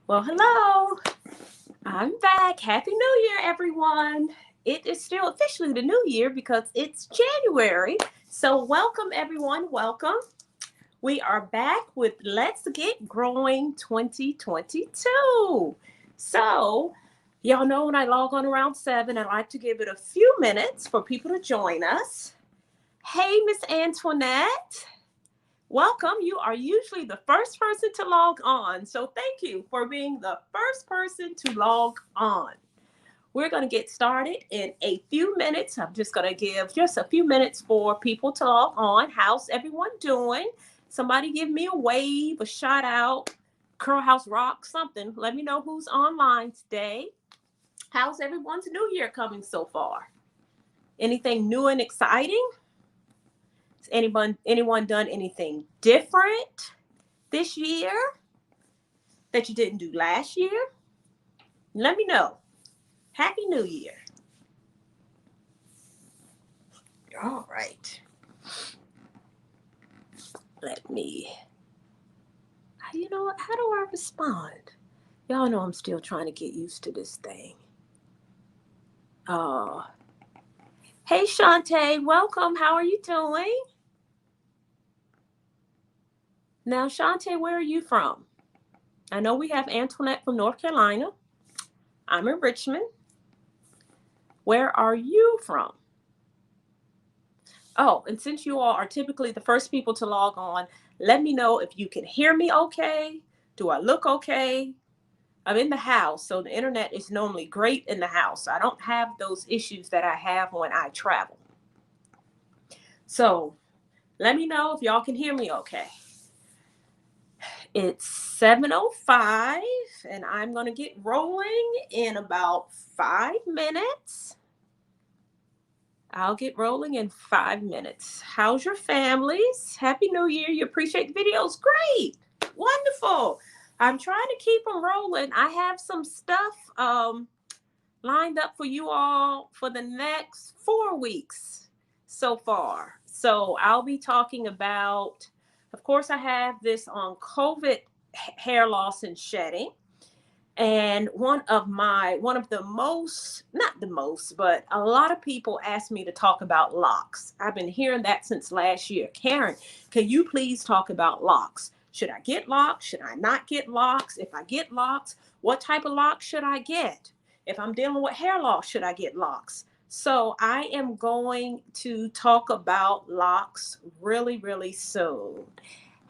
Well, hello. I'm back. Happy New Year, everyone. It is still officially the new year because it's January. So, welcome, everyone. Welcome. We are back with Let's Get Growing 2022. So, y'all know when I log on around 7, I like to give it a few minutes for people to join us. Hey, Miss Antoinette. Welcome. You are usually the first person to log on. So thank you for being the first person to log on. We're going to get started in a few minutes. I'm just going to give just a few minutes for people to log on. How's everyone doing? Somebody give me a wave, a shout out, Curl House Rock, something. Let me know who's online today. How's everyone's new year coming so far? Anything new and exciting? Has anyone done anything different this year that you didn't do last year? Let me know. Happy New Year. All right. Let me, you know what? How do I respond? Y'all know I'm still trying to get used to this thing. Oh. Hey, Shantae, welcome. How are you doing? Now, Shantae, where are you from? I know we have Antoinette from North Carolina. I'm in Richmond. Where are you from? Oh, and since you all are typically the first people to log on, let me know if you can hear me okay. Do I look okay? I'm in the house, so the internet is normally great in the house. I don't have those issues that I have when I travel. So let me know if y'all can hear me okay. It's 7:05, and I'm going to get rolling in about 5 minutes. I'll get rolling in 5 minutes. How's your families? Happy New Year. You appreciate the videos? Great. Wonderful. I'm trying to keep them rolling. I have some stuff lined up for you all for the next 4 weeks so far. So I'll be talking about, of course, I have this on COVID hair loss and shedding. And one of the most, not the most, but a lot of people ask me to talk about locks. I've been hearing that since last year. Karen, can you please talk about locks? Should I get locks? Should I not get locks? If I get locks, what type of locks should I get? If I'm dealing with hair loss, should I get locks? So I am going to talk about locks really, really soon.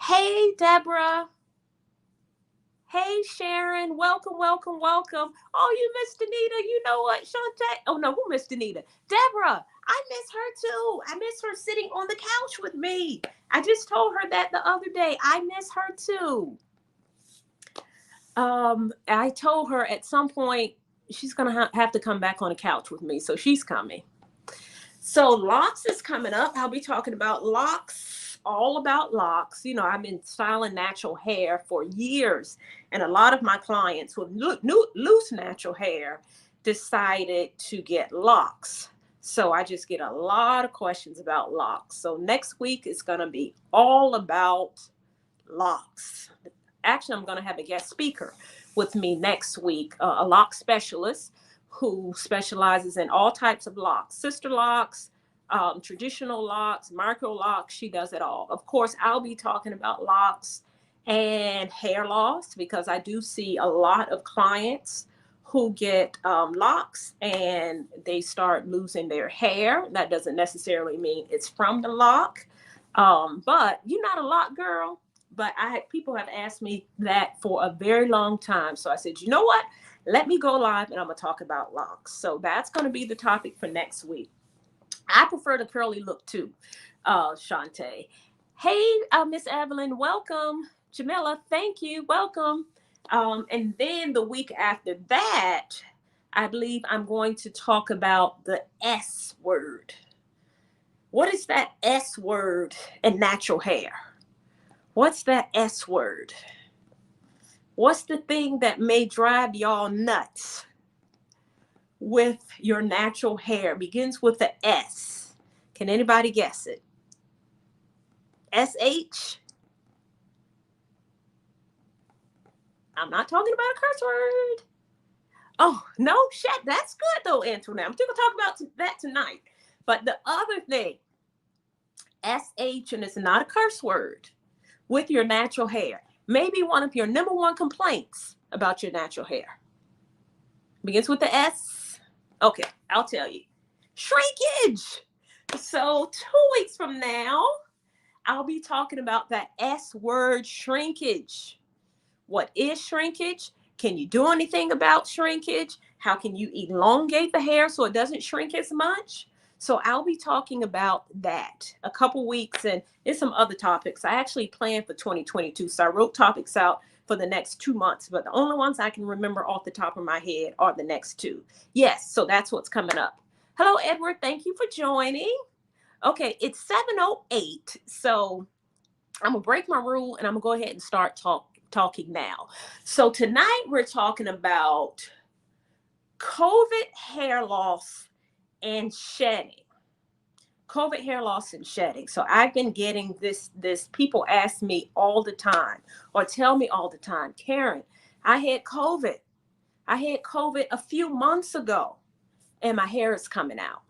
Hey, Deborah. Hey, Sharon, welcome, welcome, welcome. Oh, you missed Anita. You know what, Shantae? Oh, no, who missed Anita? Deborah. I miss her too. I miss her sitting on the couch with me. I just told her that the other day. I miss her too. I told her at some point she's going to have to come back on the couch with me. So she's coming. So locks is coming up. I'll be talking about locks, all about locks. You know, I've been styling natural hair for years, and a lot of my clients with loose natural hair decided to get locks. So I just get a lot of questions about locks. So next week is going to be all about locks. Actually, I'm going to have a guest speaker with me next week, a lock specialist who specializes in all types of locks, sister locks, traditional locks, micro locks. She does it all. Of course, I'll be talking about locks and hair loss because I do see a lot of clients who get locks and they start losing their hair. That doesn't necessarily mean it's from the lock, but you're not a lock girl. But people have asked me that for a very long time. So I said, you know what? Let me go live and I'm going to talk about locks. So that's going to be the topic for next week. I prefer the curly look too, Shantae. Hey, Miss Evelyn, welcome. Jamila, thank you. Welcome. And then the week after that, I believe I'm going to talk about the S word. What is that S word in natural hair? What's that S word? What's the thing that may drive y'all nuts with your natural hair? Begins with the S. Can anybody guess it? SH? I'm not talking about a curse word. Oh, no, shit, that's good though, Antoinette. I'm still gonna talk about that tonight. But the other thing, SH, and it's not a curse word, with your natural hair. Maybe one of your number one complaints about your natural hair. Begins with the S. Okay, I'll tell you. Shrinkage. So 2 weeks from now, I'll be talking about that S word, shrinkage. What is shrinkage? Can you do anything about shrinkage? How can you elongate the hair so it doesn't shrink as much? So I'll be talking about that a couple weeks, and there's some other topics. I actually planned for 2022, so I wrote topics out for the next 2 months, but the only ones I can remember off the top of my head are the next two. Yes, so that's what's coming up. Hello, Edward. Thank you for joining. Okay, it's 7:08, so I'm gonna break my rule and I'm gonna go ahead and start talking now. So tonight we're talking about COVID hair loss and shedding. COVID hair loss and shedding. So I've been getting this people ask me all the time or tell me all the time, Karen, I had COVID. I had COVID a few months ago and my hair is coming out.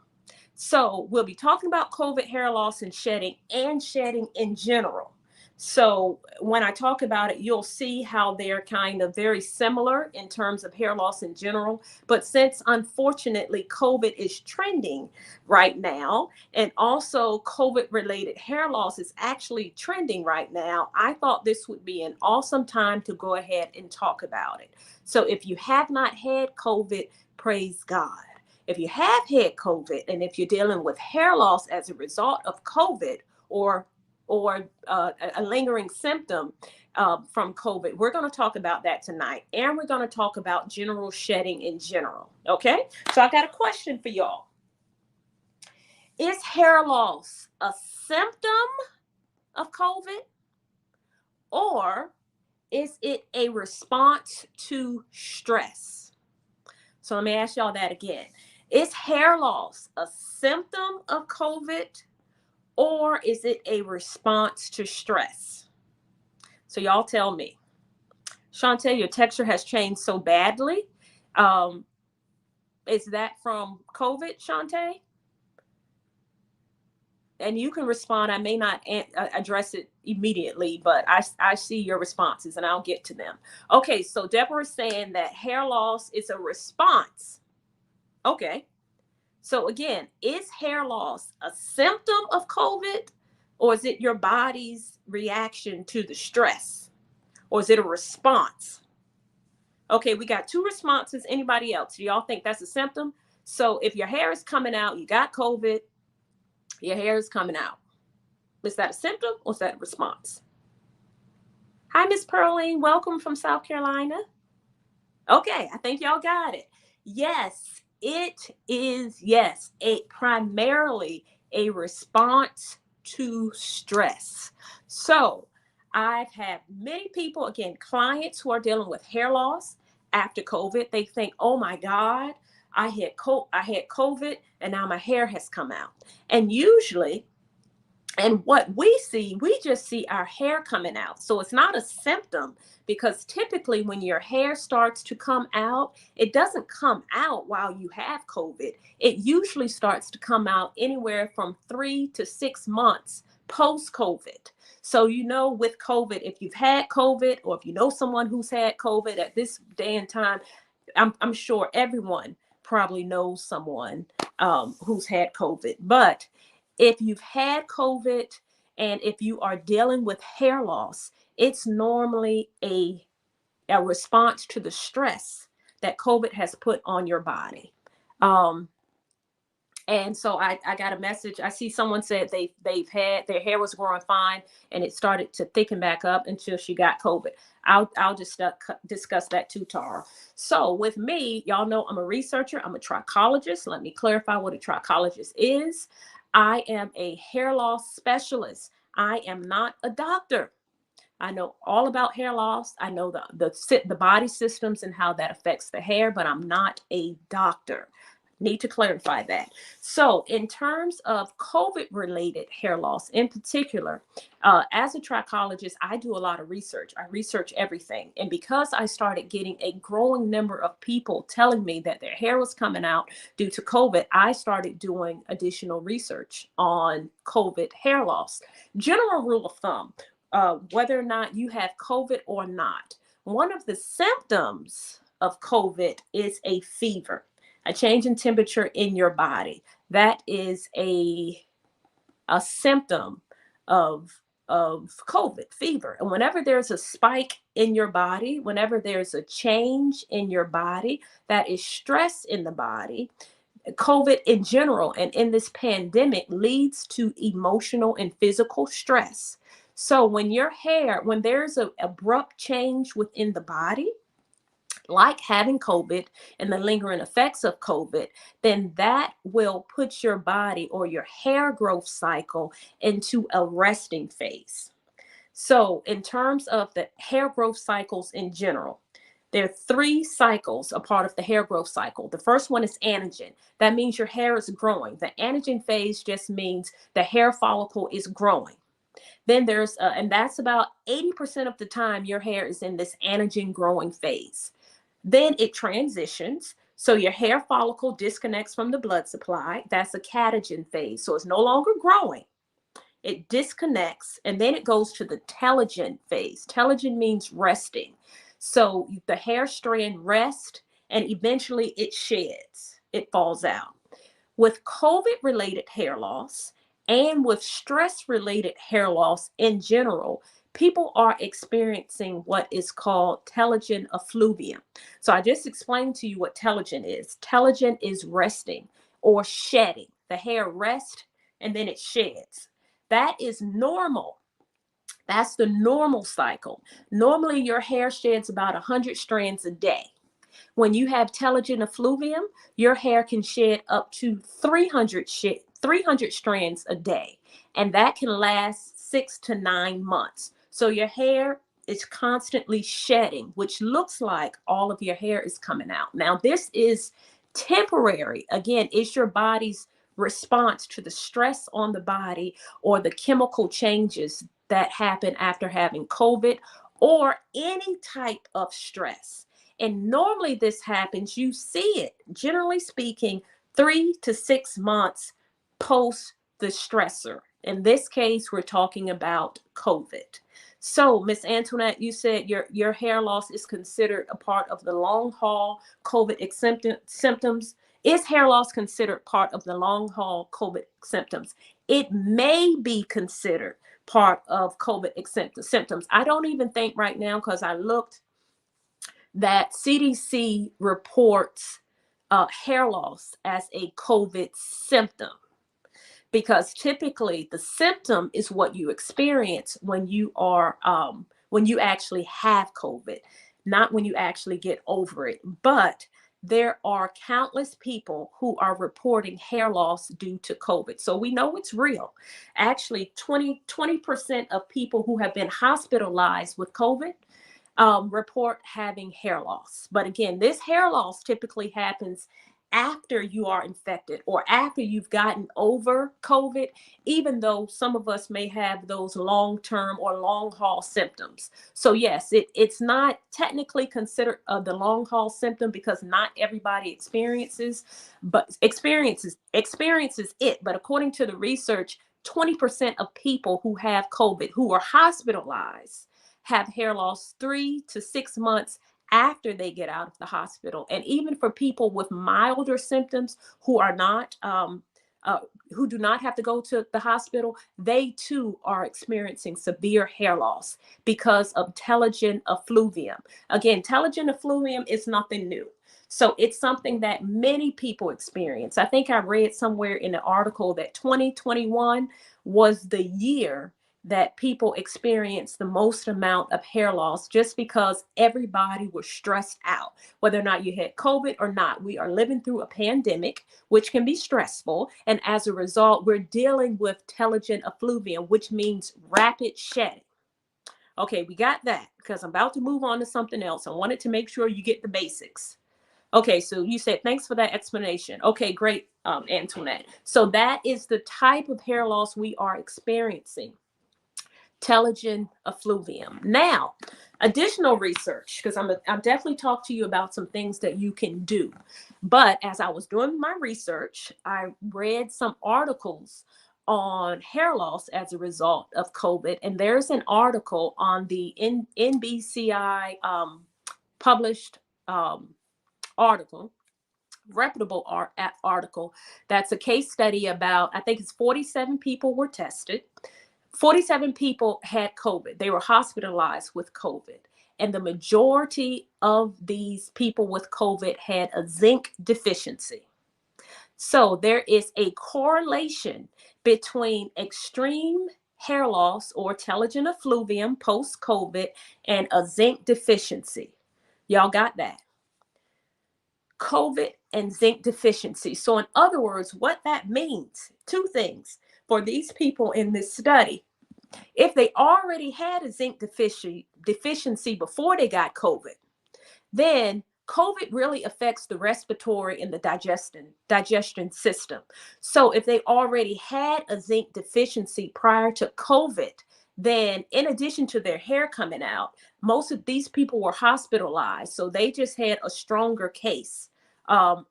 So we'll be talking about COVID hair loss and shedding in general. So when I talk about it, you'll see how they're kind of very similar in terms of hair loss in general. But since unfortunately COVID is trending right now, and also COVID related hair loss is actually trending right now, I thought this would be an awesome time to go ahead and talk about it. So if you have not had COVID, praise God. If you have had COVID and if you're dealing with hair loss as a result of COVID or a lingering symptom from COVID, we're going to talk about that tonight. And we're going to talk about general shedding in general. Okay. So I got a question for y'all. Is hair loss a symptom of COVID, or is it a response to stress? So let me ask y'all that again. Is hair loss a symptom of COVID, or is it a response to stress? So y'all tell me. Shantae, your texture has changed so badly. Is that from COVID, Shantae? And you can respond. I may not address it immediately, but I see your responses and I'll get to them. Okay, so Deborah's saying that hair loss is a response. Okay. So again, is hair loss a symptom of COVID, or is it your body's reaction to the stress, or is it a response? Okay, we got two responses. Anybody else? Do y'all think that's a symptom? So if your hair is coming out, you got COVID, your hair is coming out. Is that a symptom or is that a response? Hi, Miss Pearline. Welcome from South Carolina. Okay, I think y'all got it. Yes, it is, primarily a response to stress. So I've had many people, again, clients who are dealing with hair loss after COVID. They think, oh my God, I had COVID and now my hair has come out. And usually, and what we just see our hair coming out. So it's not a symptom, because typically when your hair starts to come out, it doesn't come out while you have COVID. It usually starts to come out anywhere from 3 to 6 months post-COVID. So, with COVID, if you've had COVID or if you know someone who's had COVID at this day and time, I'm sure everyone probably knows someone who's had COVID. But if you've had COVID and if you are dealing with hair loss, it's normally a response to the stress that COVID has put on your body. And so I got a message. I see someone said they've had their hair was growing fine and it started to thicken back up until she got COVID. I'll just discuss that too, Tara. So with me, y'all know I'm a researcher. I'm a trichologist. Let me clarify what a trichologist is. I am a hair loss specialist. I am not a doctor. I know all about hair loss. I know the body systems and how that affects the hair, but I'm not a doctor. Need to clarify that. So in terms of COVID-related hair loss in particular, as a trichologist, I do a lot of research. I research everything. And because I started getting a growing number of people telling me that their hair was coming out due to COVID, I started doing additional research on COVID hair loss. General rule of thumb, whether or not you have COVID or not, one of the symptoms of COVID is a fever, a change in temperature in your body. That is a symptom of COVID, fever. And whenever there's a spike in your body, whenever there's a change in your body, that is stress in the body. COVID in general and in this pandemic leads to emotional and physical stress. So when there's an abrupt change within the body, like having COVID and the lingering effects of COVID, then that will put your body or your hair growth cycle into a resting phase. So in terms of the hair growth cycles in general, there are 3 cycles a part of the hair growth cycle. The first one is anagen. That means your hair is growing. The anagen phase just means the hair follicle is growing. Then there's, and that's about 80% of the time your hair is in this anagen growing phase. Then it transitions. So your hair follicle disconnects from the blood supply. That's a catagen phase. So it's no longer growing. It disconnects, and then it goes to the telogen phase. Telogen means resting. So the hair strand rests, and eventually it sheds. It falls out. With COVID-related hair loss and with stress-related hair loss in general, people are experiencing what is called telogen effluvium. So I just explained to you what telogen is. Telogen is resting or shedding. The hair rests and then it sheds. That is normal. That's the normal cycle. Normally your hair sheds about 100 strands a day. When you have telogen effluvium, your hair can shed up to 300 strands a day, and that can last 6 to 9 months. So your hair is constantly shedding, which looks like all of your hair is coming out. Now, this is temporary. Again, it's your body's response to the stress on the body or the chemical changes that happen after having COVID or any type of stress. And normally this happens, you see it, generally speaking, 3 to 6 months post the stressor. In this case, we're talking about COVID. So, Miss Antoinette, you said your hair loss is considered a part of the long haul COVID symptoms. Is hair loss considered part of the long haul COVID symptoms? It may be considered part of COVID symptoms. I don't even think right now, because I looked, that CDC reports hair loss as a COVID symptom, because typically the symptom is what you experience when you actually have COVID, not when you actually get over it. But there are countless people who are reporting hair loss due to COVID. So we know it's real. Actually, 20% of people who have been hospitalized with COVID report having hair loss. But again, this hair loss typically happens after you are infected or after you've gotten over COVID, even though some of us may have those long-term or long-haul symptoms. So yes, it's not technically considered the long-haul symptom, because not everybody experiences it. But according to the research, 20% of people who have COVID, who are hospitalized, have hair loss 3 to 6 months after they get out of the hospital. And even for people with milder symptoms who are not, who do not have to go to the hospital, they too are experiencing severe hair loss because of telogen effluvium. Again, telogen effluvium is nothing new. So it's something that many people experience. I think I read somewhere in an article that 2021 was the year that people experienced the most amount of hair loss, just because everybody was stressed out. Whether or not you had COVID or not, we are living through a pandemic, which can be stressful. And as a result, we're dealing with telogen effluvium, which means rapid shedding. Okay, we got that, because I'm about to move on to something else. I wanted to make sure you get the basics. Okay, so you said thanks for that explanation. Okay, great, Antoinette. So that is the type of hair loss we are experiencing. Telogen effluvium. Now, additional research, because I'm definitely talk to you about some things that you can do. But as I was doing my research, I read some articles on hair loss as a result of COVID, and there's an article on the NBCI published article, reputable article, that's a case study about, I think it's 47 people were tested. 47 people had COVID. They were hospitalized with COVID. And the majority of these people with COVID had a zinc deficiency. So there is a correlation between extreme hair loss or telogen effluvium post COVID and a zinc deficiency. Y'all got that? COVID and zinc deficiency. So, in other words, what that means, two things for these people in this study. If they already had a zinc deficiency before they got COVID, then COVID really affects the respiratory and the digestion system. So if they already had a zinc deficiency prior to COVID, then in addition to their hair coming out, most of these people were hospitalized. So they just had a stronger case of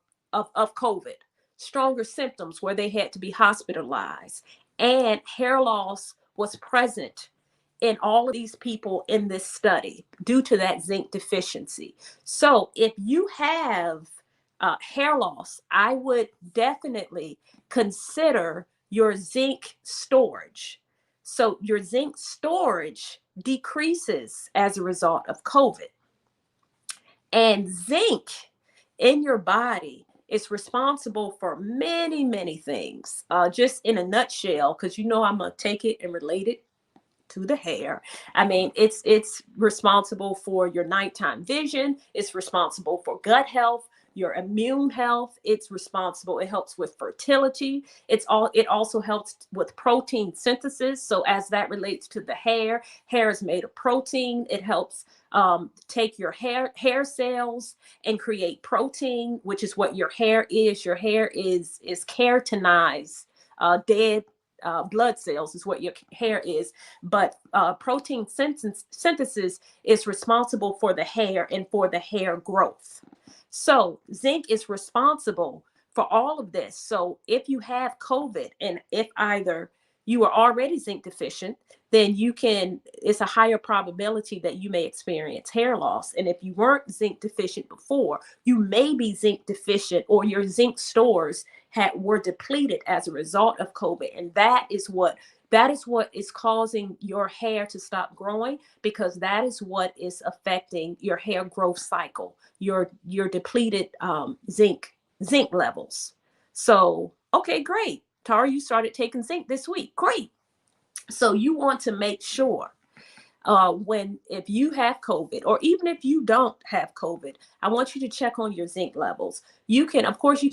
COVID, stronger symptoms where they had to be hospitalized. And hair loss was present in all of these people in this study due to that zinc deficiency. So if you have hair loss, I would definitely consider your zinc storage. So your zinc storage decreases as a result of COVID. And zinc in your body is responsible for many, many things. Just in a nutshell, because you know I'm going to take it and relate it to the hair. I mean, it's responsible for your nighttime vision. It's responsible for gut health, your immune health. It's responsible. It helps with fertility. It also helps with protein synthesis. So as that relates to the hair is made of protein. It helps take your hair cells and create protein, which is what your hair is. Your hair is keratinized, dead blood cells is what your hair is, but protein synthesis is responsible for the hair and for the hair growth. So zinc is responsible for all of this. So if you have COVID and if either you are already zinc deficient, then it's a higher probability that you may experience hair loss. And if you weren't zinc deficient before, you may be zinc deficient, or your zinc stores were depleted as a result of COVID. And that is what is causing your hair to stop growing, because that is what is affecting your hair growth cycle, your depleted zinc levels. So, okay, great. Tara, you started taking zinc this week. Great. So you want to make sure if you have COVID, or even if you don't have COVID, I want you to check on your zinc levels. You can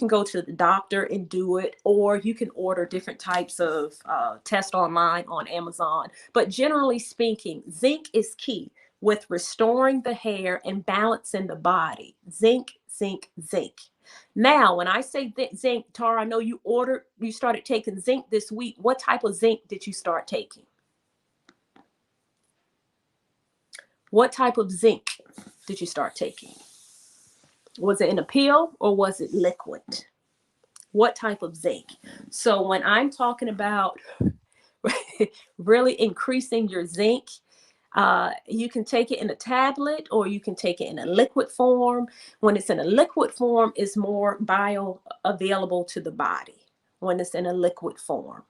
go to the doctor and do it, or you can order different types of tests online on Amazon. But generally speaking, zinc is key with restoring the hair and balancing the body. Zinc, zinc, zinc. Now, when I say zinc, Tara, I know you started taking zinc this week. What type of zinc did you start taking? What type of zinc did you start taking? Was it in a pill or was it liquid? What type of zinc? So when I'm talking about really increasing your zinc, you can take it in a tablet or you can take it in a liquid form. When it's in a liquid form, it's more bioavailable to the body when it's in a liquid form.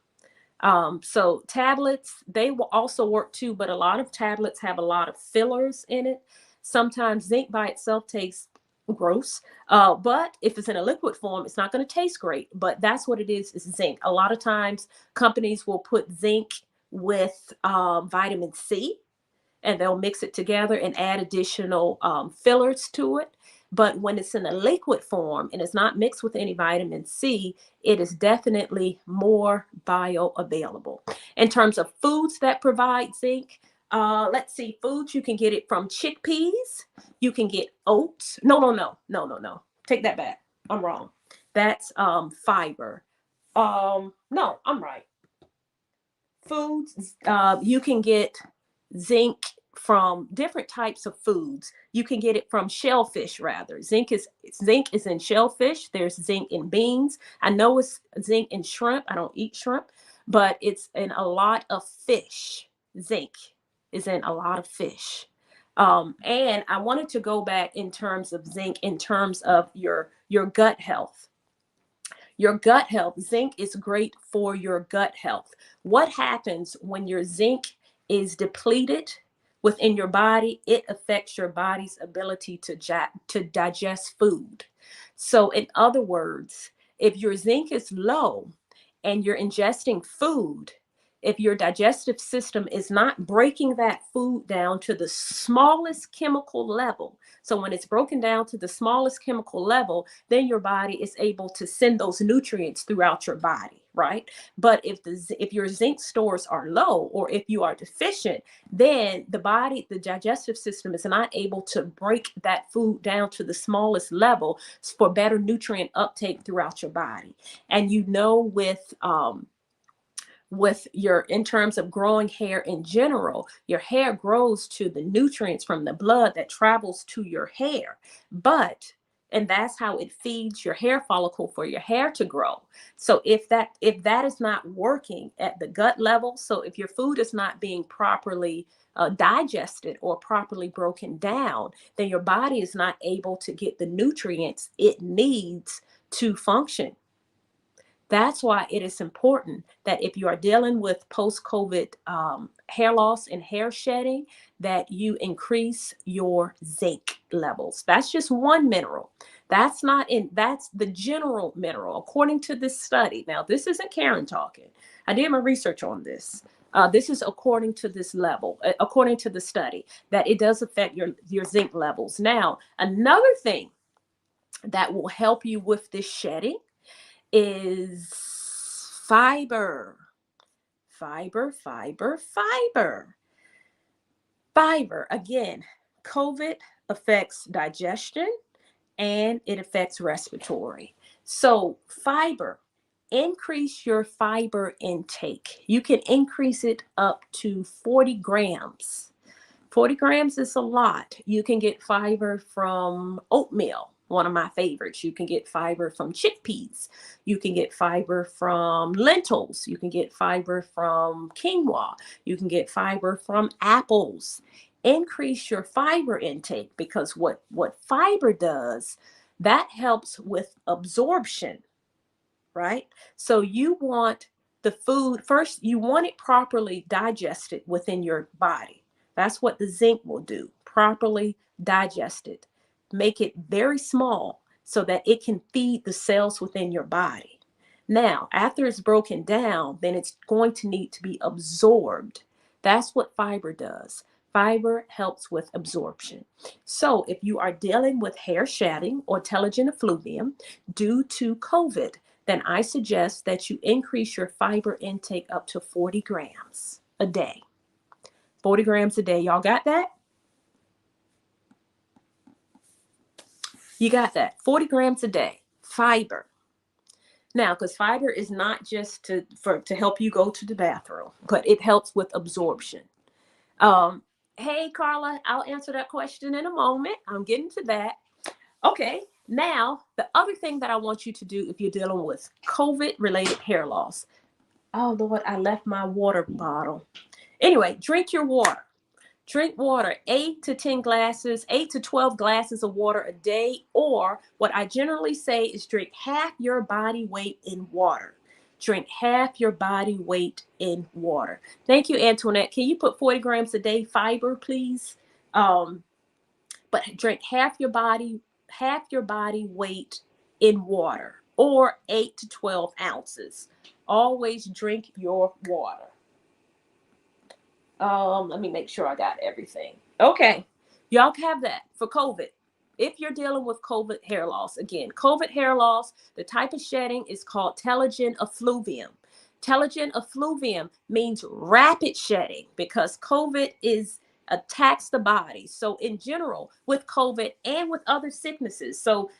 So tablets, they will also work too, but a lot of tablets have a lot of fillers in it. Sometimes zinc by itself tastes gross, but if it's in a liquid form, it's not going to taste great. But that's what it is zinc. A lot of times companies will put zinc with vitamin C, and they'll mix it together and add additional fillers to it. But when it's in a liquid form and it's not mixed with any vitamin C, it is definitely more bioavailable. In terms of foods that provide zinc, let's see, foods, you can get it from chickpeas. You can get oats. No. Take that back. I'm wrong. That's fiber. No, I'm right. Foods, you can get zinc from different types of foods. You can get it from shellfish rather. Zinc is in shellfish. There's zinc in beans. I know it's zinc in shrimp. I don't eat shrimp, but it's in a lot of fish. Zinc is in a lot of fish. And I wanted to go back in terms of zinc, in terms of your gut health. Your gut health. Zinc is great for your gut health. What happens when your zinc is depleted within your body? It affects your body's ability to digest food. So, in other words, if your zinc is low and you're ingesting food, if your digestive system is not breaking that food down to the smallest chemical level, so when it's broken down to the smallest chemical level, then your body is able to send those nutrients throughout your body, right? But if your zinc stores are low, or if you are deficient, then the digestive system is not able to break that food down to the smallest level for better nutrient uptake throughout your body. And with your, in terms of growing hair in general, your hair grows to the nutrients from the blood that travels to your hair. And that's how it feeds your hair follicle for your hair to grow. So if that is not working at the gut level, so if your food is not being properly digested or properly broken down, then your body is not able to get the nutrients it needs to function. That's why it is important that if you are dealing with post-COVID hair loss and hair shedding, that you increase your zinc levels. That's just one mineral. That's the general mineral, according to this study. Now, this isn't Karen talking. I did my research on this. This is according to this level, according to the study, that it does affect your zinc levels. Now, another thing that will help you with this shedding is fiber. Fiber, fiber, fiber. Fiber, again, COVID affects digestion and it affects respiratory. So, fiber, increase your fiber intake. You can increase it up to 40 grams. 40 grams is a lot. You can get fiber from oatmeal, one of my favorites. You can get fiber from chickpeas. You can get fiber from lentils. You can get fiber from quinoa. You can get fiber from apples. Increase your fiber intake, because what fiber does, that helps with absorption, right? So you want the food first, you want it properly digested within your body. That's what the zinc will do, properly digest it, make it very small so that it can feed the cells within your body. Now, after it's broken down, then it's going to need to be absorbed. That's what fiber does. Fiber helps with absorption. So if you are dealing with hair shedding or telogen effluvium due to COVID, then I suggest that you increase your fiber intake up to 40 grams a day. 40 grams a day. Y'all got that? You got that. 40 grams a day. Fiber. Now, because fiber is not just to help you go to the bathroom, but it helps with absorption. Hey, Carla, I'll answer that question in a moment. I'm getting to that. Okay, now the other thing that I want you to do if you're dealing with COVID-related hair loss. Oh, Lord, I left my water bottle. Anyway, drink your water. Drink water, 8 to 10 glasses, 8 to 12 glasses of water a day, or what I generally say is drink half your body weight in water. Drink half your body weight in water. Thank you, Antoinette. Can you put 40 grams a day fiber, please? But drink half your body weight in water, or 8 to 12 ounces. Always drink your water. Let me make sure I got everything. Okay. Y'all have that for COVID. If you're dealing with COVID hair loss, again, COVID hair loss, the type of shedding is called telogen effluvium. Telogen effluvium means rapid shedding because COVID attacks the body. So in general, with COVID and with other sicknesses, so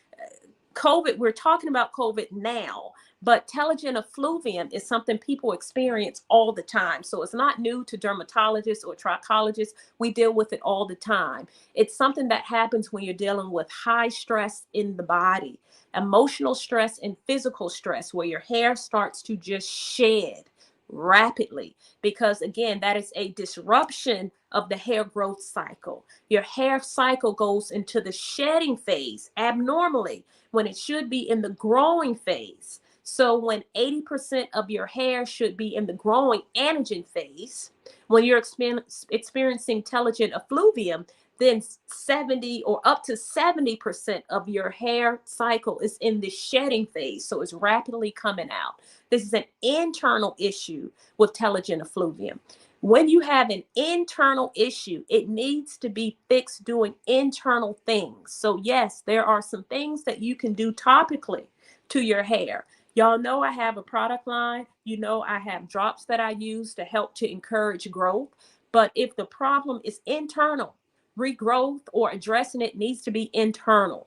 COVID, we're talking about COVID now, but telogen effluvium is something people experience all the time. So it's not new to dermatologists or trichologists. We deal with it all the time. It's something that happens when you're dealing with high stress in the body, emotional stress and physical stress, where your hair starts to just shed rapidly, because again, that is a disruption of the hair growth cycle. Your hair cycle goes into the shedding phase abnormally when it should be in the growing phase. So when 80% of your hair should be in the growing anagen phase, when you're experiencing telogen effluvium, then 70 or up to 70% of your hair cycle is in the shedding phase. So it's rapidly coming out. This is an internal issue with telogen effluvium. When you have an internal issue, it needs to be fixed doing internal things. So yes, there are some things that you can do topically to your hair. Y'all know I have a product line. You know I have drops that I use to help to encourage growth. But if the problem is internal, regrowth or addressing it needs to be internal.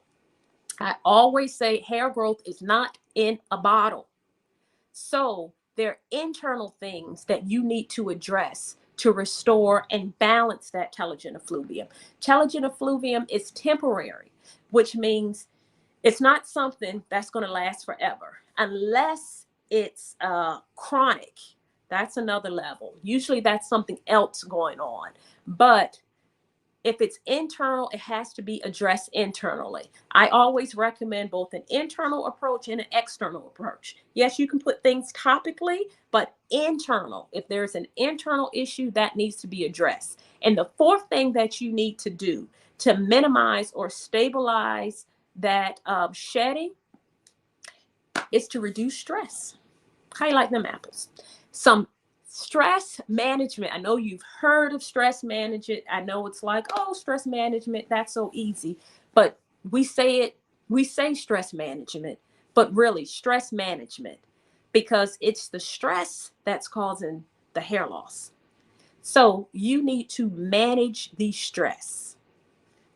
I always say hair growth is not in a bottle. So there are internal things that you need to address to restore and balance that telogen effluvium. Telogen effluvium is temporary, which means it's not something that's going to last forever unless it's chronic. That's another level. Usually that's something else going on. But if it's internal, it has to be addressed internally. I always recommend both an internal approach and an external approach. Yes, you can put things topically, but internal. If there's an internal issue, that needs to be addressed. And the fourth thing that you need to do to minimize or stabilize that shedding is to reduce stress. How you like them apples? Some stress management. I know you've heard of stress management. I know it's like, oh, stress management, that's so easy. But we say stress management, but really stress management, because it's the stress that's causing the hair loss. So you need to manage the stress.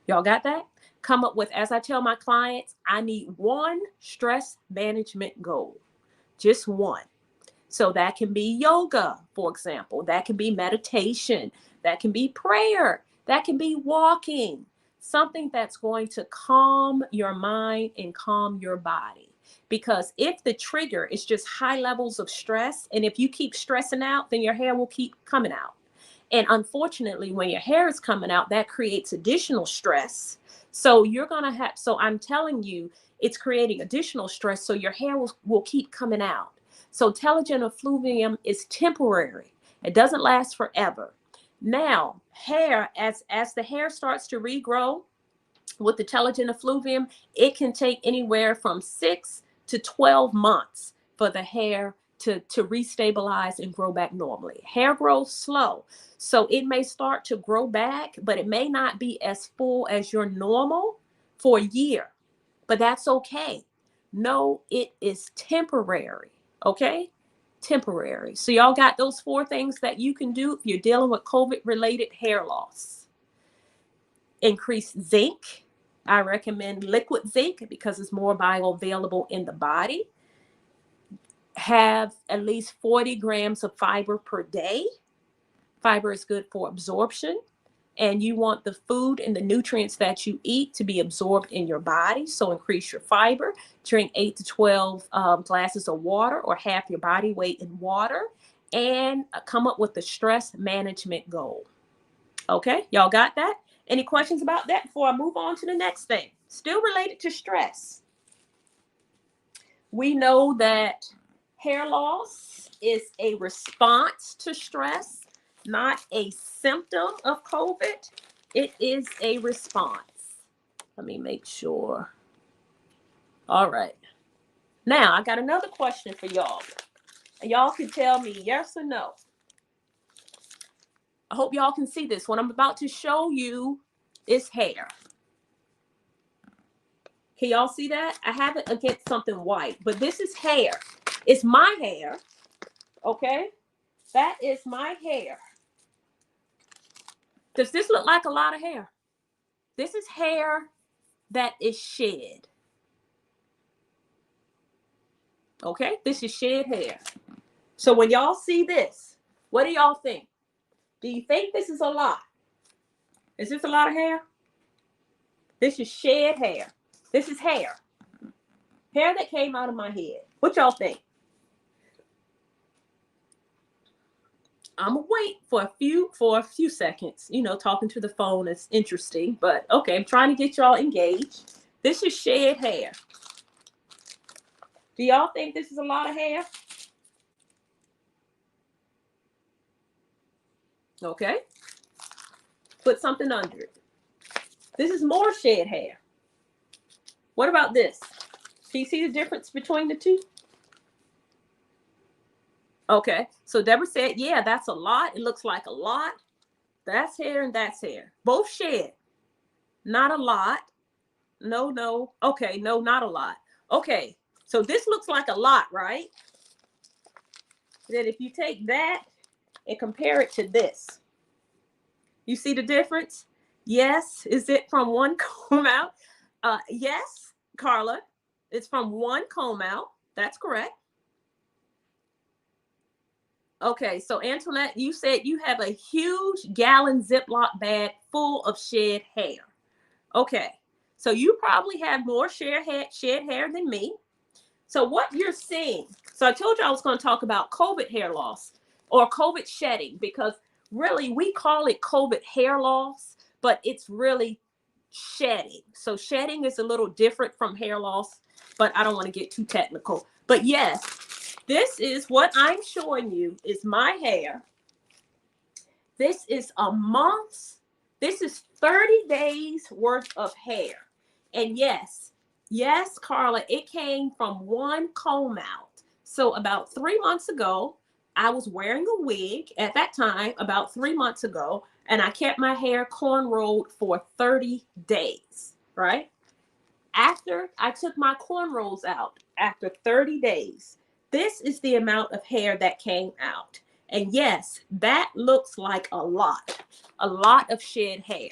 Y'all got that? Come up with, as I tell my clients, I need one stress management goal, just one. So that can be yoga, for example. That can be meditation. That can be prayer. That can be walking. Something that's going to calm your mind and calm your body. Because if the trigger is just high levels of stress, and if you keep stressing out, then your hair will keep coming out. And unfortunately, when your hair is coming out, that creates additional stress. So so I'm telling you, it's creating additional stress. So your hair will keep coming out. So telogen effluvium is temporary. It doesn't last forever. Now, hair, as the hair starts to regrow with the telogen effluvium, it can take anywhere from 6 to 12 months for the hair to restabilize and grow back normally. Hair grows slow, so it may start to grow back, but it may not be as full as your normal for a year. But that's okay. No, it is temporary. Okay? Temporary. So y'all got those 4 things that you can do if you're dealing with COVID-related hair loss. Increase zinc. I recommend liquid zinc because it's more bioavailable in the body. Have at least 40 grams of fiber per day. Fiber is good for absorption. And you want the food and the nutrients that you eat to be absorbed in your body. So increase your fiber. Drink 8 to 12 glasses of water, or half your body weight in water. And come up with the stress management goal. Okay, y'all got that? Any questions about that before I move on to the next thing? Still related to stress. We know that hair loss is a response to stress, not a symptom of COVID. It is a response. Let me make sure. All right. Now, I got another question for y'all. Y'all can tell me yes or no. I hope y'all can see this. What I'm about to show you is hair. Can y'all see that? I have it against something white, but this is hair. It's my hair. Okay? That is my hair. Does this look like a lot of hair? This is hair that is shed. Okay, this is shed hair. So when y'all see this, what do y'all think? Do you think this is a lot? Is this a lot of hair? This is shed hair. This is hair. Hair that came out of my head. What y'all think? I'm gonna wait for a few seconds. You know, talking to the phone is interesting, but okay, I'm trying to get y'all engaged. This is shed hair. Do y'all think this is a lot of hair? Okay. Put something under it. This is more shed hair. What about this? Do you see the difference between the two? Okay. So Deborah said, yeah, that's a lot. It looks like a lot. That's hair and that's hair. Both shed. Not a lot. No, no. Okay, no, not a lot. Okay. So this looks like a lot, right? Then if you take that and compare it to this, you see the difference? Yes. Is it from one comb out? Yes, Carla. It's from one comb out. That's correct. Okay, so Antoinette, you said you have a huge gallon Ziploc bag full of shed hair. Okay, so you probably have more shed hair than me. So what you're seeing, so I told you I was going to talk about COVID hair loss or COVID shedding, because really we call it COVID hair loss, but it's really shedding. So shedding is a little different from hair loss, but I don't want to get too technical. But yes, this is what I'm showing you is my hair. This is a month's, this is 30 days worth of hair. And yes, Carla, it came from one comb out. So about 3 months ago, I was wearing a wig at that time, about 3 months ago, and I kept my hair cornrowed for 30 days, right? After I took my cornrows out, after 30 days, this is the amount of hair that came out. And yes, that looks like a lot of shed hair.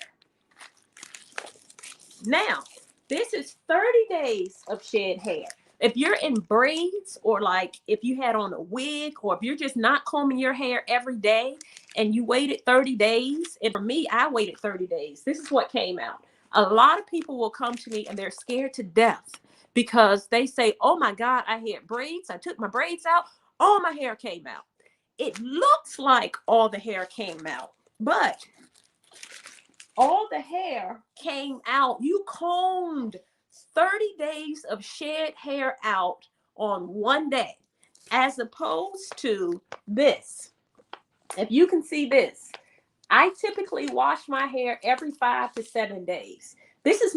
Now, this is 30 days of shed hair. If you're in braids, or like if you had on a wig, or if you're just not combing your hair every day and you waited 30 days, and for me, I waited 30 days. This is what came out. A lot of people will come to me and they're scared to death because they say, oh my God, I had braids. I took my braids out. All my hair came out. It looks like all the hair came out, but all the hair came out. You combed 30 days of shed hair out on one day, as opposed to this. If you can see this, I typically wash my hair every 5 to 7 days. This is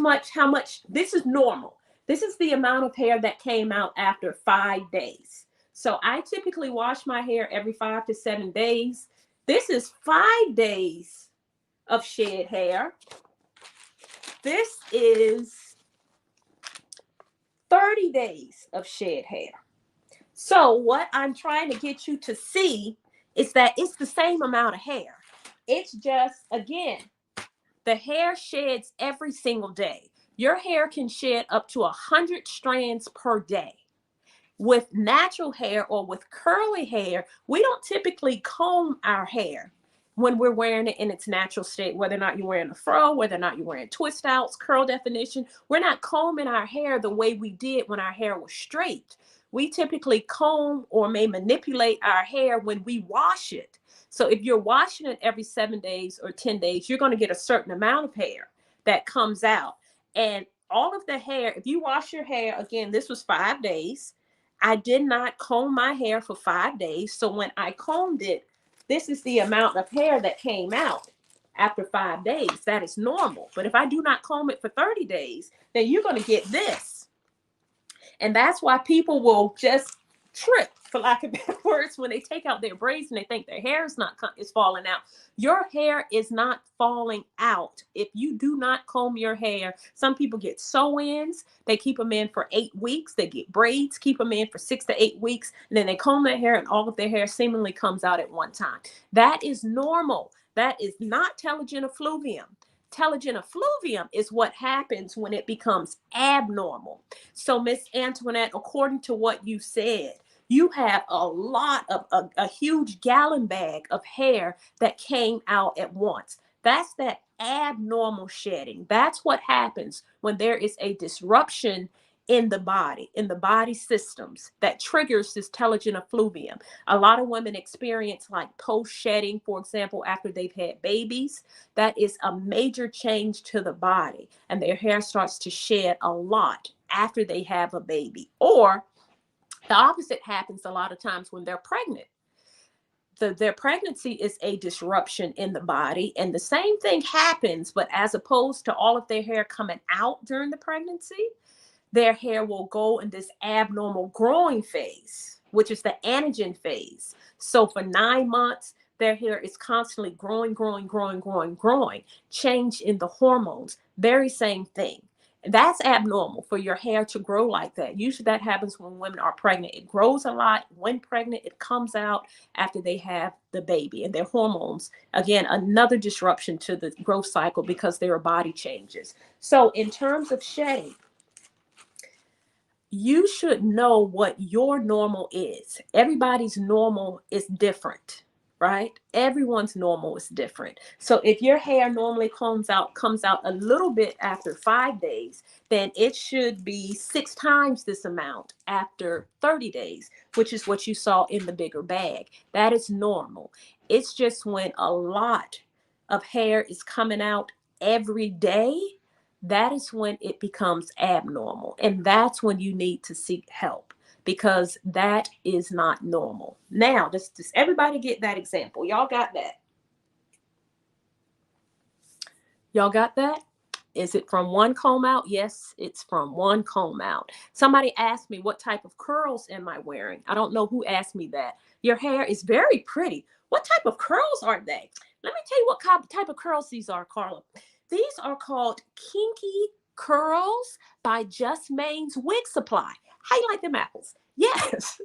this is normal. This is the amount of hair that came out after 5 days. So I typically wash my hair every 5 to 7 days. This is 5 days of shed hair. This is 30 days of shed hair. So what I'm trying to get you to see is that it's the same amount of hair. It's just, again, the hair sheds every single day. Your hair can shed up to 100 strands per day. With natural hair or with curly hair, we don't typically comb our hair when we're wearing it in its natural state, whether or not you're wearing a fro, whether or not you're wearing twist outs, curl definition. We're not combing our hair the way we did when our hair was straight. We typically comb or may manipulate our hair when we wash it. So if you're washing it every 7 days or 10 days, you're going to get a certain amount of hair that comes out. And all of the hair, if you wash your hair, again, this was 5 days. I did not comb my hair for 5 days. So when I combed it, this is the amount of hair that came out after 5 days. That is normal. But if I do not comb it for 30 days, then you're going to get this. And that's why people will just trip, for lack of better words, when they take out their braids and they think their hair is falling out. Your hair is not falling out if you do not comb your hair. Some people get sew-ins. They keep them in for 8 weeks. They get braids, keep them in for 6 to 8 weeks, and then they comb their hair and all of their hair seemingly comes out at one time. That is normal. That is not telogen effluvium. Telogen effluvium is what happens when it becomes abnormal. So, Miss Antoinette, according to what you said, you have a lot of a huge gallon bag of hair that came out at once. That's that abnormal shedding. That's what happens when there is a disruption in the body systems that triggers this telogen effluvium. A lot of women experience like post shedding, for example, after they've had babies. That is a major change to the body, and their hair starts to shed a lot after they have a baby. Or the opposite happens a lot of times when they're pregnant. Their pregnancy is a disruption in the body, and the same thing happens, but as opposed to all of their hair coming out during the pregnancy, their hair will go in this abnormal growing phase, which is the anagen phase. So for 9 months, their hair is constantly growing, change in the hormones, very same thing. That's abnormal for your hair to grow like that. Usually that happens when women are pregnant. It grows a lot. When pregnant, it comes out after they have the baby, and their hormones, again, another disruption to the growth cycle because their body changes. So in terms of shedding, you should know what your normal is. Everybody's normal is different, right? Everyone's normal is different. So if your hair normally comes out a little bit after 5 days, then it should be 6 times this amount after 30 days, which is what you saw in the bigger bag. That is normal. It's just when a lot of hair is coming out every day, that is when it becomes abnormal. And that's when you need to seek help, because that is not normal. Now, does everybody get that example? Y'all got that? Y'all got that? Is it from one comb out? Yes, it's from one comb out. Somebody asked me, what type of curls am I wearing? I don't know who asked me that. Your hair is very pretty. What type of curls are they? Let me tell you what type of curls these are, Carla. These are called Kinky Curls by Just Main's Wig Supply. How you like them apples? Yes,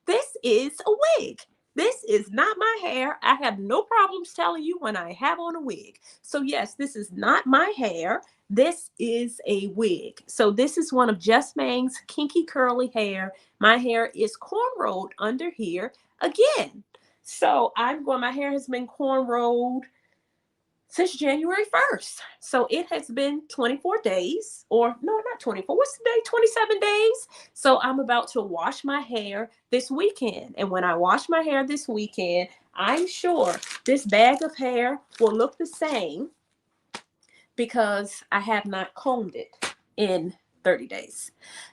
this is a wig. This is not my hair. I have no problems telling you when I have on a wig. So yes, this is not my hair. This is a wig. So this is one of Just Main's kinky curly hair. My hair is cornrowed under here again. So my hair has been cornrowed since January 1st. So it has been 24 days, or no, not 24. What's the day? 27 days. So I'm about to wash my hair this weekend. And when I wash my hair this weekend, I'm sure this bag of hair will look the same because I have not combed it in 30 days.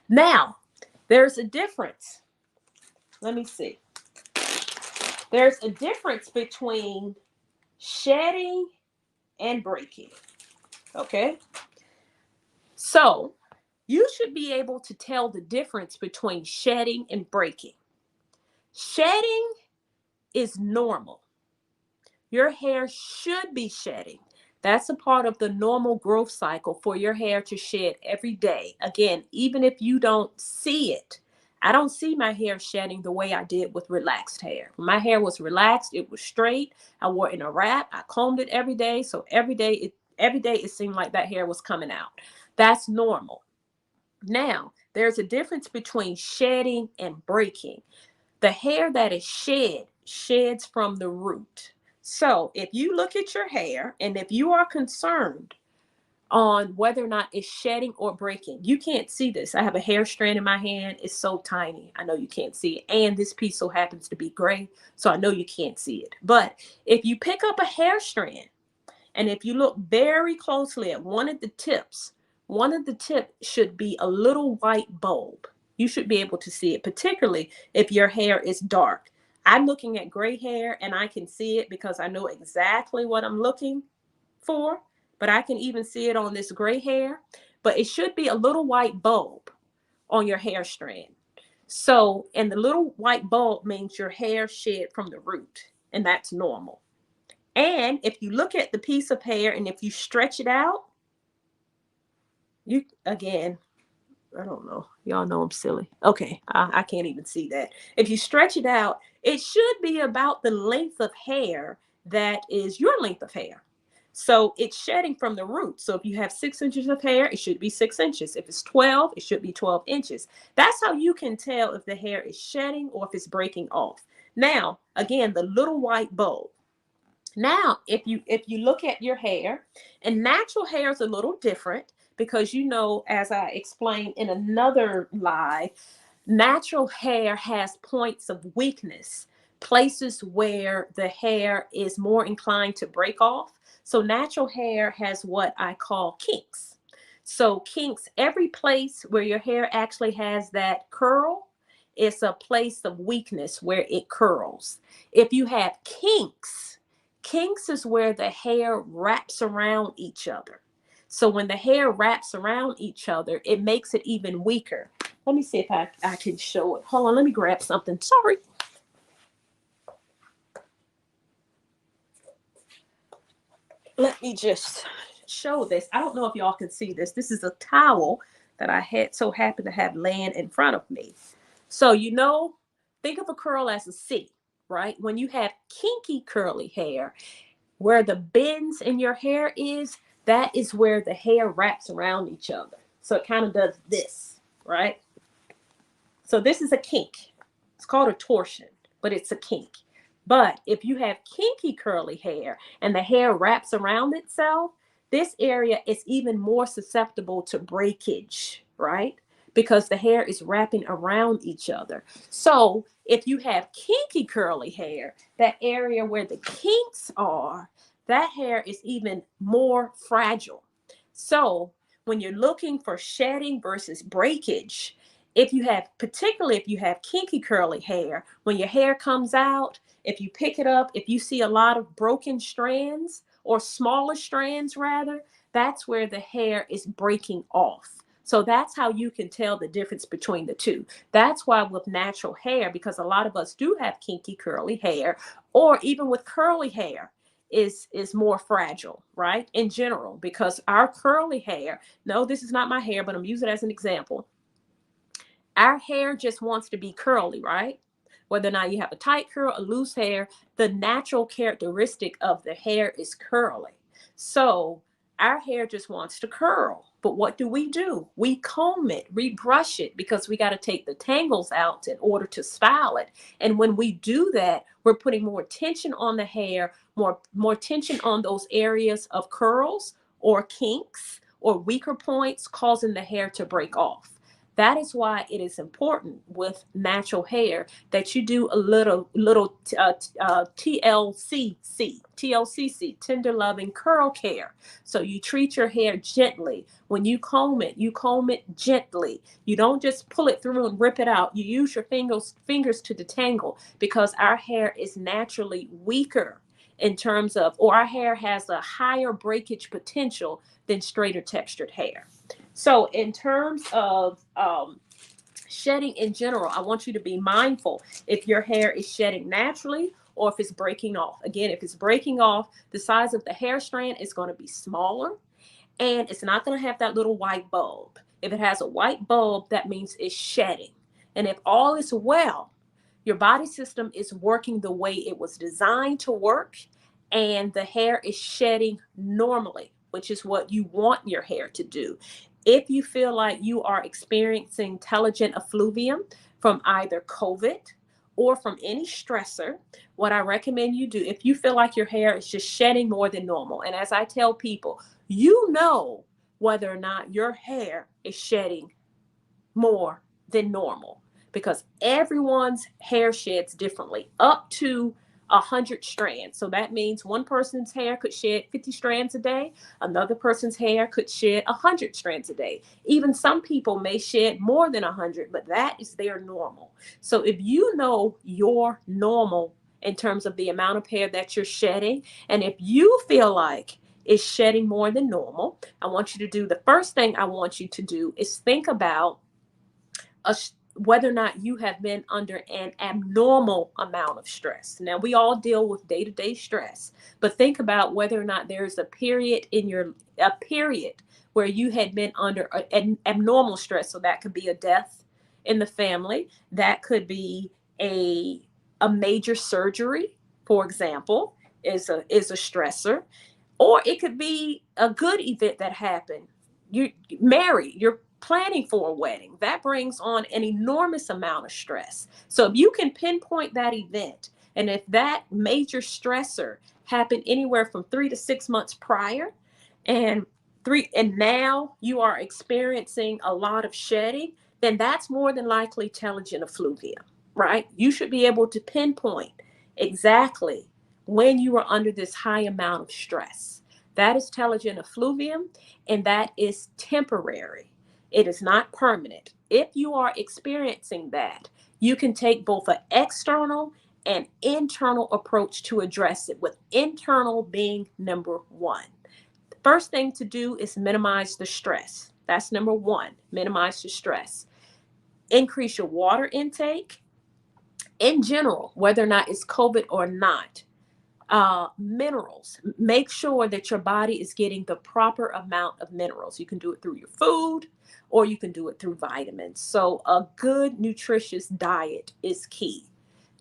Now, there's a difference. Let me see. There's a difference between shedding and breaking. Okay. So you should be able to tell the difference between shedding and breaking. Shedding is normal. Your hair should be shedding. That's a part of the normal growth cycle for your hair to shed every day. Again, even if you don't see it. I don't see my hair shedding the way I did with relaxed hair. When my hair was relaxed, it was straight. I wore it in a wrap. I combed it every day. So every day it seemed like that hair was coming out. That's normal. Now, there's a difference between shedding and breaking. The hair that is sheds from the root. So if you look at your hair, and if you are concerned on whether or not it's shedding or breaking, you can't see this. I have a hair strand in my hand. It's so tiny. I know you can't see it. And this piece so happens to be gray, so I know you can't see it. But if you pick up a hair strand, and if you look very closely at one of the tips should be a little white bulb. You should be able to see it, particularly if your hair is dark. I'm looking at gray hair and I can see it because I know exactly what I'm looking for, but I can even see it on this gray hair. But it should be a little white bulb on your hair strand. So, and the little white bulb means your hair shed from the root, and that's normal. And if you look at the piece of hair and if you stretch it out, again, I don't know. Y'all know I'm silly. Okay, I can't even see that. If you stretch it out, it should be about the length of hair that is your length of hair. So it's shedding from the root. So if you have 6 inches of hair, it should be 6 inches. If it's 12, it should be 12 inches. That's how you can tell if the hair is shedding or if it's breaking off. Now, again, the little white bulb. Now, if you look at your hair, and natural hair is a little different because, as I explained in another live, natural hair has points of weakness, places where the hair is more inclined to break off. So natural hair has what I call kinks. So kinks, every place where your hair actually has that curl, it's a place of weakness where it curls. If you have kinks, kinks is where the hair wraps around each other. So when the hair wraps around each other, it makes it even weaker. Let me see if I can show it. Hold on, let me grab something. Sorry. Let me just show this. I don't know if y'all can see this. This is a towel that I had so happened to have laying in front of me. So, think of a curl as a C, right? When you have kinky curly hair, where the bends in your hair is, that is where the hair wraps around each other. So it kind of does this, right? So this is a kink. It's called a torsion, but it's a kink. But if you have kinky curly hair and the hair wraps around itself, this area is even more susceptible to breakage, right? Because the hair is wrapping around each other. So if you have kinky curly hair, that area where the kinks are, that hair is even more fragile. So when you're looking for shedding versus breakage, particularly if you have kinky curly hair, when your hair comes out, if you pick it up, if you see a lot of broken strands or smaller strands rather, that's where the hair is breaking off. So that's how you can tell the difference between the two. That's why with natural hair, because a lot of us do have kinky curly hair, or even with curly hair, is more fragile, right? In general, because our curly hair, no, this is not my hair, but I'm using it as an example. Our hair just wants to be curly, right? Whether or not you have a tight curl, a loose hair, the natural characteristic of the hair is curly. So our hair just wants to curl. But what do? We comb it, we brush it, because we got to take the tangles out in order to style it. And when we do that, we're putting more tension on the hair, more tension on those areas of curls or kinks or weaker points, causing the hair to break off. That is why it is important with natural hair that you do a little TLCC, tender loving curl care. So you treat your hair gently. When you comb it gently. You don't just pull it through and rip it out. You use your fingers to detangle, because our hair is naturally weaker in terms of, or our hair has a higher breakage potential than straighter textured hair. So in terms of shedding in general, I want you to be mindful if your hair is shedding naturally or if it's breaking off. Again, if it's breaking off, the size of the hair strand is going to be smaller, and it's not going to have that little white bulb. If it has a white bulb, that means it's shedding. And if all is well, your body system is working the way it was designed to work, and the hair is shedding normally, which is what you want your hair to do. If you feel like you are experiencing telogen effluvium from either COVID or from any stressor, what I recommend you do, if you feel like your hair is just shedding more than normal, and as I tell people, whether or not your hair is shedding more than normal, because everyone's hair sheds differently, up to 100 strands. So that means one person's hair could shed 50 strands a day. Another person's hair could shed 100 strands a day. Even some people may shed more than 100, but that is their normal. So if you know your normal in terms of the amount of hair that you're shedding, and if you feel like it's shedding more than normal, I want you to do, the first thing I want you to do is think about whether or not you have been under an abnormal amount of stress. Now, we all deal with day-to-day stress, but think about whether or not there's a period where you had been under an abnormal stress. So that could be a death in the family. That could be a major surgery, for example, is a stressor. Or it could be a good event that happened. You're married, you're planning for a wedding. That brings on an enormous amount of stress. So if you can pinpoint that event, and if that major stressor happened anywhere from 3 to 6 months prior, and now you are experiencing a lot of shedding, then that's more than likely telogen effluvium, right? You should be able to pinpoint exactly when you are under this high amount of stress. That is telogen effluvium, and that is temporary. It is not permanent. If you are experiencing that, you can take both an external and internal approach to address it, with internal being number one. The first thing to do is minimize the stress. That's number one, minimize the stress. Increase your water intake. In general, whether or not it's COVID or not, minerals. Make sure that your body is getting the proper amount of minerals. You can do it through your food, or you can do it through vitamins. So a good, nutritious diet is key.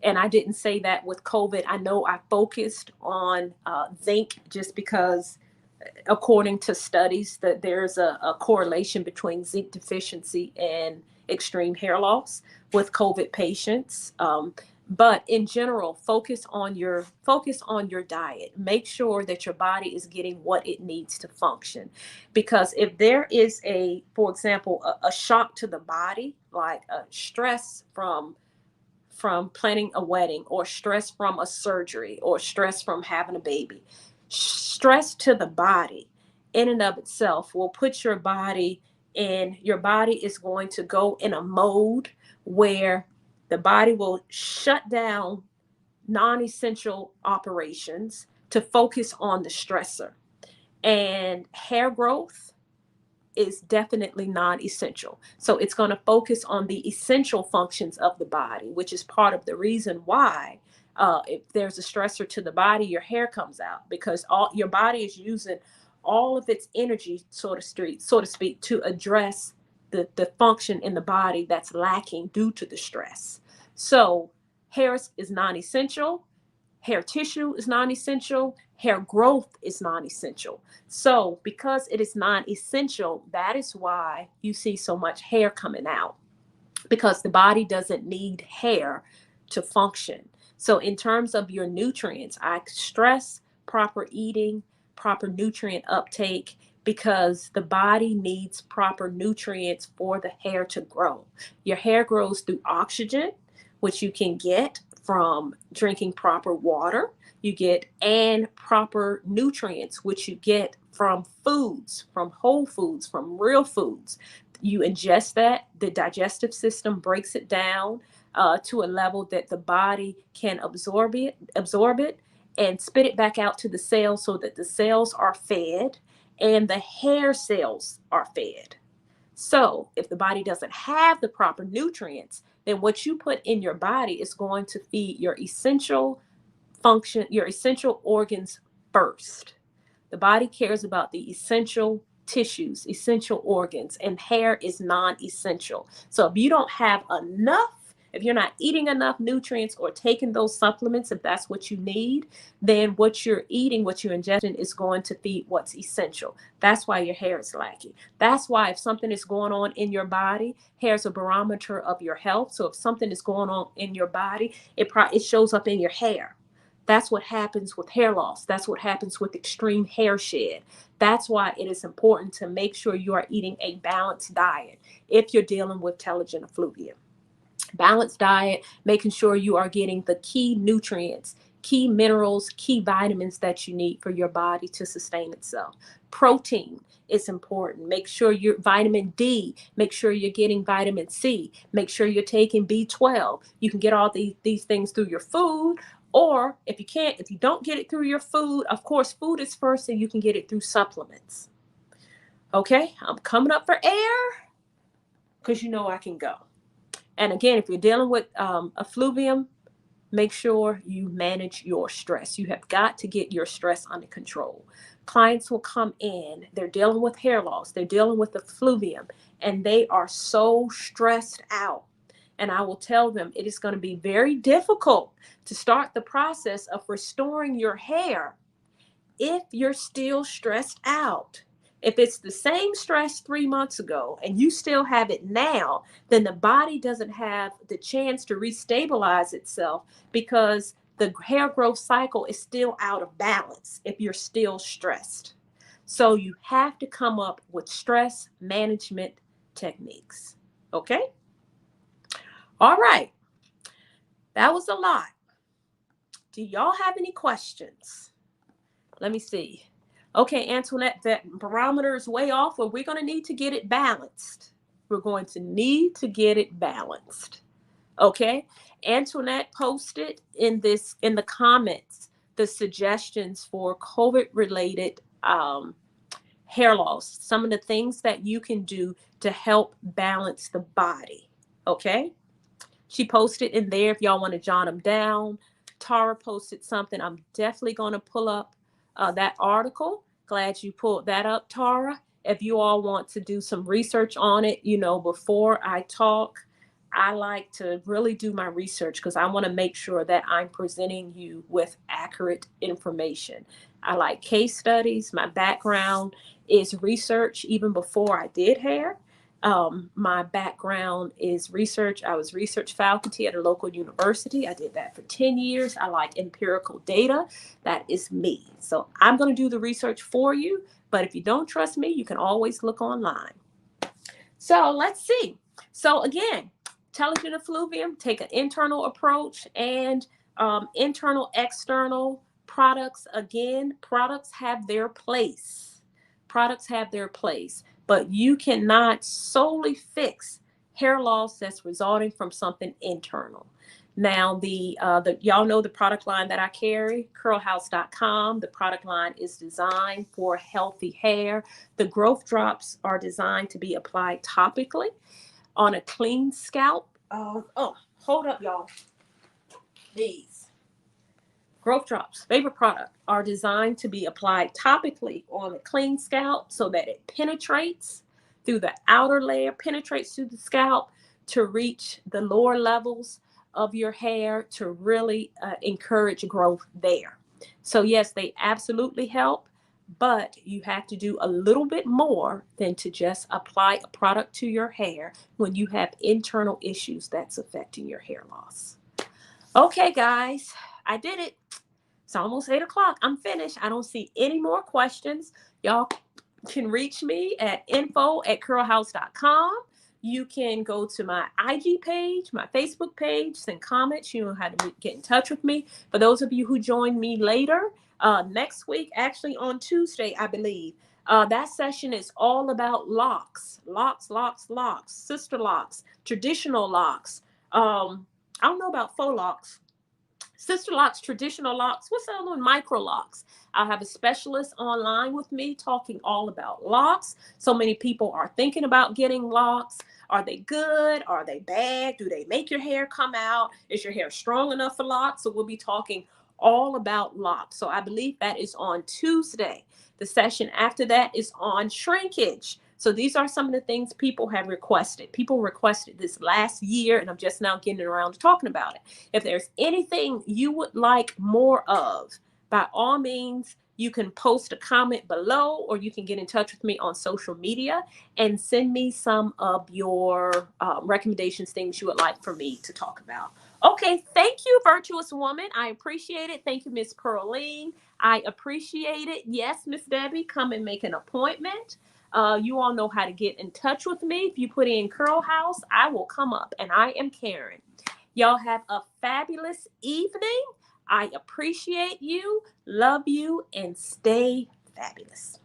And I didn't say that with COVID. I know I focused on zinc just because, according to studies, that there's a correlation between zinc deficiency and extreme hair loss with COVID patients. But in general, focus on your diet. Make sure that your body is getting what it needs to function. Because if there is for example, a shock to the body, like a stress from planning a wedding, or stress from a surgery, or stress from having a baby, stress to the body in and of itself will put your body is going to go in a mode where the body will shut down non-essential operations to focus on the stressor. And hair growth is definitely non-essential. So it's going to focus on the essential functions of the body, which is part of the reason why if there's a stressor to the body, your hair comes out, because your body is using all of its energy, so to speak, to address the function in the body that's lacking due to the stress. So hair is non-essential. Hair tissue is non-essential. Hair growth is non-essential. So because it is non-essential, that is why you see so much hair coming out, because the body doesn't need hair to function. So in terms of your nutrients, I stress proper eating, proper nutrient uptake, because the body needs proper nutrients for the hair to grow. Your hair grows through oxygen, which you can get from drinking proper water. You get and proper nutrients, which you get from foods, from whole foods, from real foods. You ingest that, the digestive system breaks it down to a level that the body can absorb it and spit it back out to the cells, so that the cells are fed and the hair cells are fed. So if the body doesn't have the proper nutrients, then what you put in your body is going to feed your essential function, your essential organs first. The body cares about the essential tissues, essential organs, and hair is non-essential. So if you don't have enough, if you're not eating enough nutrients or taking those supplements, if that's what you need, then what you're eating, what you're ingesting is going to feed what's essential. That's why your hair is lacking. That's why if something is going on in your body, hair is a barometer of your health. So if something is going on in your body, it shows up in your hair. That's what happens with hair loss. That's what happens with extreme hair shed. That's why it is important to make sure you are eating a balanced diet if you're dealing with telogen effluvium. Balanced diet, making sure you are getting the key nutrients, key minerals, key vitamins that you need for your body to sustain itself. Protein is important. Make sure you're vitamin D, make sure you're getting vitamin C, make sure you're taking B12. You can get all these things through your food, or if you don't get it through your food, of course, food is first, and you can get it through supplements. Okay, I'm coming up for air because you know I can go. And again, if you're dealing with effluvium, make sure you manage your stress. You have got to get your stress under control. Clients will come in, they're dealing with hair loss, they're dealing with effluvium, and they are so stressed out. And I will tell them it is going to be very difficult to start the process of restoring your hair if you're still stressed out, if it's the same stress 3 months ago and you still have it now, then the body doesn't have the chance to restabilize itself because the hair growth cycle is still out of balance if you're still stressed. So you have to come up with stress management techniques. Okay? All right. That was a lot. Do y'all have any questions? Let me see. Okay, Antoinette, that barometer is way off, but we're going to need to get it balanced. We're going to need to get it balanced. Okay? Antoinette posted in the comments the suggestions for COVID-related hair loss, some of the things that you can do to help balance the body. Okay? She posted in there if y'all want to jot them down. Tara posted something. I'm definitely going to pull up that article. Glad you pulled that up, Tara. If you all want to do some research on it, before I talk, I like to really do my research because I want to make sure that I'm presenting you with accurate information. I like case studies. My background is research even before I did hair. My background is research. I was research faculty at a local university. I did that for 10 years. I like empirical data. That is me. So I'm going to do the research for you. But if you don't trust me, you can always look online. So let's see. So again, Telogen Effluvium, take an internal approach and internal, external products. Again, products have their place. Products have their place. But you cannot solely fix hair loss that's resulting from something internal. Now, the y'all know the product line that I carry, curlhouse.com. The product line is designed for healthy hair. The growth drops are designed to be applied topically on a clean scalp. Hold up, y'all. These growth drops, favorite product, are designed to be applied topically on a clean scalp so that it penetrates through the outer layer, penetrates through the scalp to reach the lower levels of your hair to really encourage growth there. So yes, they absolutely help, but you have to do a little bit more than to just apply a product to your hair when you have internal issues that's affecting your hair loss. Okay, guys, I did it. It's almost 8 o'clock. I'm finished. I don't see any more questions. Y'all can reach me at info@curlhouse.com. You can go to my IG page, my Facebook page, send comments. You know how to get in touch with me. For those of you who join me later, next week, actually on Tuesday, I believe, that session is all about locks, sister locks, traditional locks. I don't know about faux locks. Sister locks, traditional locks, what's the other one? Micro locks. I'll have a specialist online with me talking all about locks. So many people are thinking about getting locks. Are they good? Are they bad? Do they make your hair come out? Is your hair strong enough for locks? So we'll be talking all about locks. So I believe that is on Tuesday. The session after that is on shrinkage. So these are some of the things people have requested. People requested this last year, and I'm just now getting around to talking about it. If there's anything you would like more of, by all means, you can post a comment below, or you can get in touch with me on social media and send me some of your recommendations, things you would like for me to talk about. Okay, thank you, virtuous woman. I appreciate it. Thank you, Miss Pearline. I appreciate it. Yes, Miss Debbie, come and make an appointment. You all know how to get in touch with me. If you put in Curl House, I will come up, and I am Karen. Y'all have a fabulous evening. I appreciate you, love you, and stay fabulous.